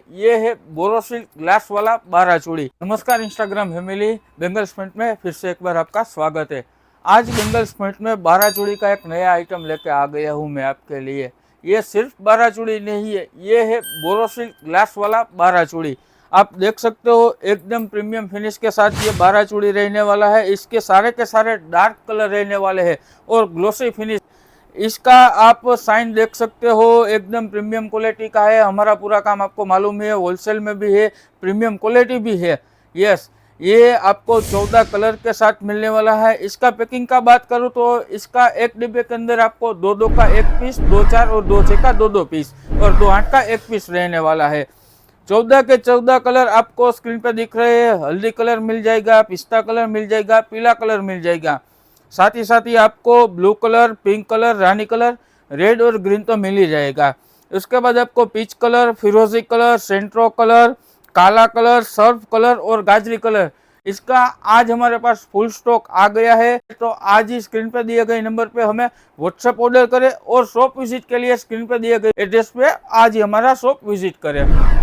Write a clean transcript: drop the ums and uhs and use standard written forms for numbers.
ये है बोरोसिल ग्लास वाला 12 चूड़ी। नमस्कार इंस्टाग्राम फैमिली, बेंगल्स पॉइंट में फिर से एक बार आपका स्वागत है। आज बेंगल्स पॉइंट में 12 चूड़ी का एक नया आइटम लेके आ गया हूँ मैं आपके लिए। ये सिर्फ 12 चूड़ी नहीं है, ये है बोरोसिल ग्लास वाला 12 चूड़ी। आप देख सकते हो एकदम प्रीमियम फिनिश के साथ ये 12 चूड़ी रहने वाला है। इसके सारे के सारे डार्क कलर रहने वाले हैं और ग्लोसी फिनिश। इसका आप साइन देख सकते हो, एकदम प्रीमियम क्वालिटी का है। हमारा पूरा काम आपको मालूम है, होलसेल में भी है, प्रीमियम क्वालिटी भी है। यस, ये आपको 14 कलर के साथ मिलने वाला है। इसका पैकिंग का बात करूँ तो इसका एक डिब्बे के अंदर आपको 2-2 का एक पीस, 2-4 और 2-6 का 2-2 पीस और 2-8 का एक पीस रहने वाला है। 14 के 14 कलर आपको स्क्रीन पर दिख रहे हैं। हल्दी कलर मिल जाएगा, पिस्ता कलर मिल जाएगा, पीला कलर मिल जाएगा। साथ ही आपको ब्लू कलर, पिंक कलर, रानी कलर, रेड और ग्रीन तो मिल ही जाएगा। उसके बाद आपको पीच कलर, फिरोजी कलर, सेंट्रो कलर, काला कलर, सर्फ कलर और गाजरी कलर, इसका आज हमारे पास फुल स्टॉक आ गया है। तो आज ही स्क्रीन पे दिए गए नंबर पे हमें व्हाट्सएप ऑर्डर करें और शॉप विजिट के लिए स्क्रीन पे दिए गए एड्रेस पे आज ही हमारा शॉप विजिट करें।